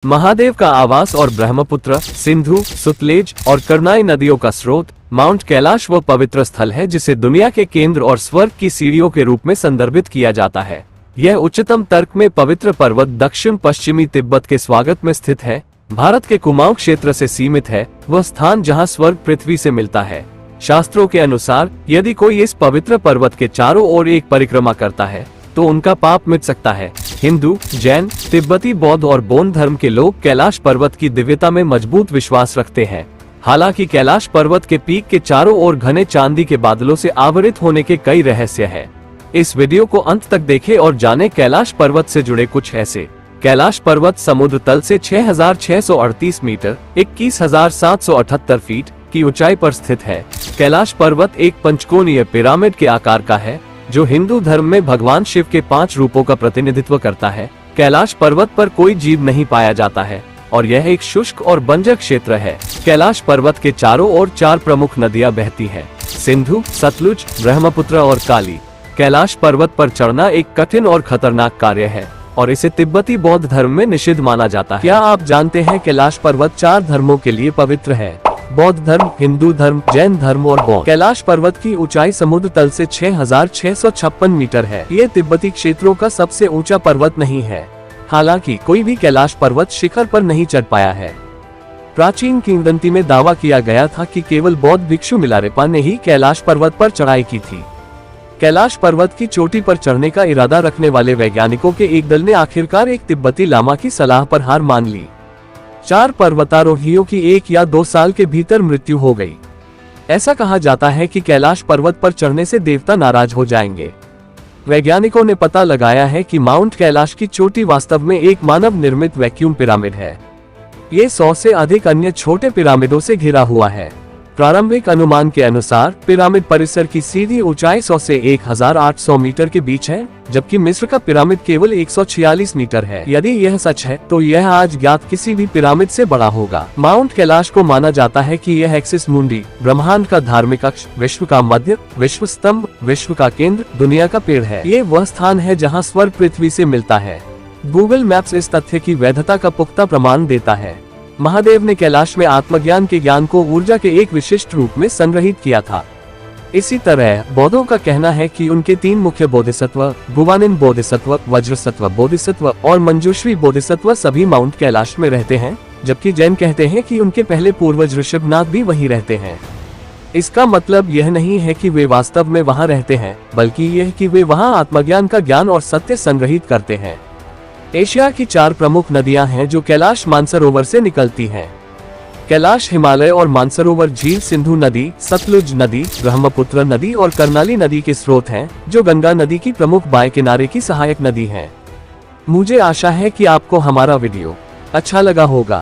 महादेव का आवास और ब्रह्मपुत्र, सिंधु, सतलेज और करनाई नदियों का स्रोत, माउंट कैलाश वो पवित्र स्थल है जिसे दुनिया के केंद्र और स्वर्ग की सीढ़ियों के रूप में संदर्भित किया जाता है। यह उच्चतम तर्क में पवित्र पर्वत दक्षिण पश्चिमी तिब्बत के स्वागत में स्थित है। भारत के कुमाऊं क्षेत्र से सीमित है, वह स्थान जहां स्वर्ग पृथ्वी से मिलता है। शास्त्रों के अनुसार यदि कोई इस पवित्र पर्वत के चारों ओर एक परिक्रमा करता है तो उनका पाप मिट सकता है। हिंदू, जैन, तिब्बती, बौद्ध और बौन धर्म के लोग कैलाश पर्वत की दिव्यता में मजबूत विश्वास रखते हैं। हालांकि कैलाश पर्वत के पीक के चारों ओर घने चांदी के बादलों से आवृत होने के कई रहस्य हैं। इस वीडियो को अंत तक देखें और जानें कैलाश पर्वत से जुड़े कुछ ऐसे। कैलाश पर्वत समुद्र तल से 6,638 मीटर 21,778 फीट की ऊंचाई पर स्थित है। कैलाश पर्वत एक पंचकोणीय पिरामिड के आकार का है जो हिंदू धर्म में भगवान शिव के 5 रूपों का प्रतिनिधित्व करता है। कैलाश पर्वत पर कोई जीव नहीं पाया जाता है और यह एक शुष्क और बंजर क्षेत्र है। कैलाश पर्वत के चारों ओर 4 प्रमुख नदियां बहती हैं: सिंधु, सतलुज, ब्रह्मपुत्र और काली। कैलाश पर्वत पर चढ़ना एक कठिन और खतरनाक कार्य है और इसे तिब्बती बौद्ध धर्म में निषिद्ध माना जाता है। क्या आप जानते हैं कैलाश पर्वत 4 धर्मों के लिए पवित्र है? बौद्ध धर्म, हिंदू धर्म, जैन धर्म और बौद्ध। कैलाश पर्वत की ऊंचाई समुद्र तल से 6,656 मीटर है। ये तिब्बती क्षेत्रों का सबसे ऊंचा पर्वत नहीं है। हालांकि कोई भी कैलाश पर्वत शिखर पर नहीं चढ़ पाया है। प्राचीन किंवदंती में दावा किया गया था कि केवल बौद्ध भिक्षु मिलारेपा ने ही कैलाश पर्वत पर चढ़ाई की थी। कैलाश पर्वत की चोटी पर चढ़ने का इरादा रखने वाले वैज्ञानिकों के एक दल ने आखिरकार एक तिब्बती लामा की सलाह पर हार मान ली। 4 पर्वतारोहियों की 1 या 2 साल के भीतर मृत्यु हो गई। ऐसा कहा जाता है कि कैलाश पर्वत पर चढ़ने से देवता नाराज हो जाएंगे। वैज्ञानिकों ने पता लगाया है कि माउंट कैलाश की चोटी वास्तव में एक मानव निर्मित वैक्यूम पिरामिड है। ये 100 से अधिक अन्य छोटे पिरामिडों से घिरा हुआ है। प्रारंभिक अनुमान के अनुसार पिरामिड परिसर की सीधी ऊंचाई 100 से 1,800 मीटर के बीच है, जबकि मिस्र का पिरामिड केवल 146 मीटर है। यदि यह सच है तो यह आज ज्ञात किसी भी पिरामिड से बड़ा होगा। माउंट कैलाश को माना जाता है कि यह एक्सिस मुंडी, ब्रह्मांड का धार्मिक अक्ष, विश्व का मध्य, विश्व स्तंभ, विश्व का केंद्र, दुनिया का पेड़ है। ये वह स्थान है जहाँ स्वर्ग पृथ्वी से मिलता है। गूगल मैप्स इस तथ्य की वैधता का पुख्ता प्रमाण देता है। महादेव ने कैलाश में आत्मज्ञान के ज्ञान को ऊर्जा के एक विशिष्ट रूप में संग्रहित किया था। इसी तरह बौद्धों का कहना है कि उनके 3 मुख्य बोधिसत्व, गुवानिन बोधिसत्व, वज्रसत्व बोधिसत्व और मंजूश्री बोधिसत्व सभी माउंट कैलाश में रहते हैं, जबकि जैन कहते हैं कि उनके पहले पूर्वज ऋषभनाथ भी वहीं रहते हैं। इसका मतलब यह नहीं है कि वे वास्तव में वहां रहते हैं, बल्कि यह कि वे वहां आत्मज्ञान का ज्ञान और सत्य संग्रहित करते हैं। एशिया की 4 प्रमुख नदियां हैं जो कैलाश मानसरोवर से निकलती हैं। कैलाश हिमालय और मानसरोवर झील सिंधु नदी, सतलुज नदी, ब्रह्मपुत्र नदी और कर्नाली नदी के स्रोत हैं, जो गंगा नदी की प्रमुख बाएं किनारे की सहायक नदी हैं। मुझे आशा है कि आपको हमारा वीडियो अच्छा लगा होगा।